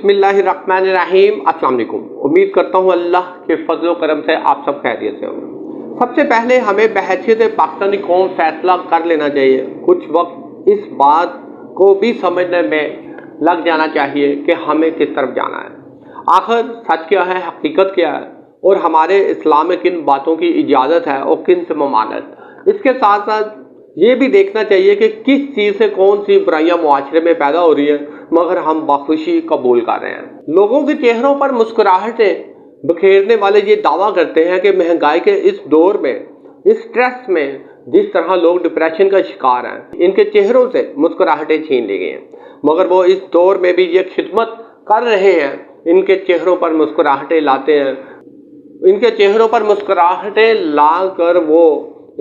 बिस्मिल्लाहिर्रहमानिर्रहीम। अस्सलाम वालेकुम। उम्मीद करता हूँ अल्लाह के फजल करम से आप सब खैरियत से होंगे। सबसे पहले हमें बहैसियत पाकिस्तानी कौम फैसला कर लेना चाहिए। कुछ वक्त इस बात को भी समझने में लग जाना चाहिए कि हमें किस तरफ जाना है। आखिर सच क्या है, हकीकत क्या है और हमारे इस्लाम में किन बातों की इजाज़त है और किन से ममानत। इसके साथ साथ ये भी देखना चाहिए कि किस चीज़ से कौन सी बुराइयां मुआशरे में पैदा हो रही है मगर हम बखुशी कबूल कर रहे हैं। लोगों के चेहरों पर मुस्कुराहटें बिखेरने वाले ये दावा करते हैं कि महंगाई के इस दौर में, इस स्ट्रेस में, जिस तरह लोग डिप्रेशन का शिकार हैं, इनके चेहरों से मुस्कुराहटें छीन ली गई हैं। मगर वो इस दौर में भी ये खिदमत कर रहे हैं, इनके चेहरों पर मुस्कुराहटें लाते हैं। इनके चेहरों पर मुस्कुराहटें ला कर वो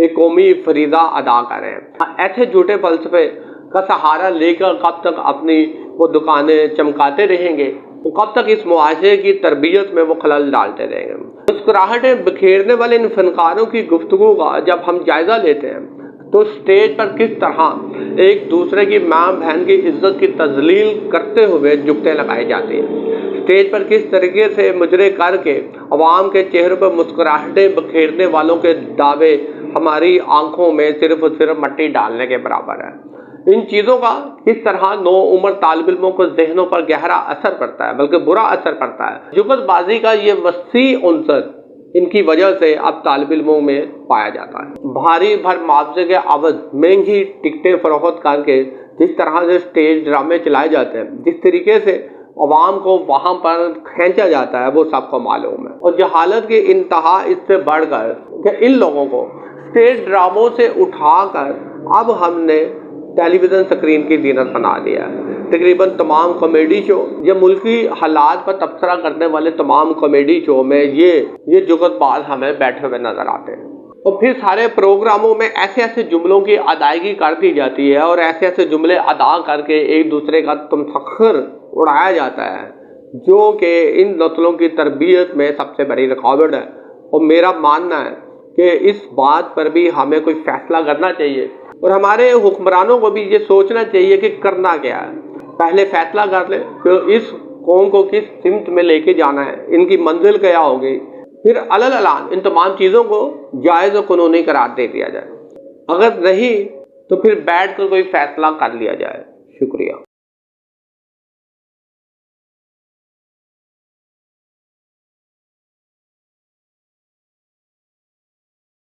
एक कौमी फरीदा अदा कर रहे हैं। ऐसे झूठे फलसफे का सहारा लेकर कब तक अपनी वो दुकानें चमकाते रहेंगे, तो कब तक इस मुआशरे की तरबियत में वो खलल डालते रहेंगे। मुस्कुराहटें बिखेरने वाले इन फनकारों की गुफ्तगू का जब हम जायजा लेते हैं तो स्टेज पर किस तरह एक दूसरे की माँ बहन की इज्जत की तजलील करते हुए जुगते लगाए जाते हैं। स्टेज पर किस तरीके से मुजरे करके अवाम के चेहरों पर मुस्कुराहटें बिखेरने वालों के दावे हमारी आंखों में सिर्फ और सिर्फ मट्टी डालने के बराबर है। इन चीज़ों का किस तरह नौ उम्र तालिब इल्मों को जहनों पर गहरा असर पड़ता है, बल्कि बुरा असर पड़ता है। जुगतबाजी का ये वसी उनसर इनकी वजह से अब तालिब इल्मों में पाया जाता है। भारी भर मुआवजे के अवध महंगी टिकटें फरोख्त करके जिस तरह से स्टेज ड्रामे चलाए जाते हैं, जिस तरीके से अवाम को वहाँ पर खींचा जाता है, वो सबको मालूम है। और जहालत की इंतहा इससे बढ़कर कि इन लोगों को स्टेज ड्रामों से उठाकर अब हमने टेलीविज़न स्क्रीन की जीनत बना दिया है। तकरीबन तमाम कॉमेडी शो, ये मुल्की हालात पर तबसरा करने वाले तमाम कॉमेडी शो में ये जुगतबाज हमें बैठे हुए नजर आते हैं। और फिर सारे प्रोग्रामों में ऐसे ऐसे जुमलों की अदायगी कर दी जाती है और ऐसे ऐसे जुमले अदा करके एक दूसरे का तमसखर उड़ाया जाता है, जो कि इन नस्लों की तरबियत में सबसे बड़ी रुकावट है। और मेरा मानना है कि इस बात पर भी हमें कोई फैसला करना चाहिए और हमारे हुक्मरानों को भी ये सोचना चाहिए कि करना क्या है। पहले फैसला कर ले कि इस कौम को किस सिमत में लेके जाना है, इनकी मंजिल क्या होगी, फिर अलल अलान इन तमाम चीज़ों को जायज़ और कानूनी करार दे दिया जाए। अगर नहीं तो फिर बैठ कर कोई फैसला कर लिया जाए। शुक्रिया।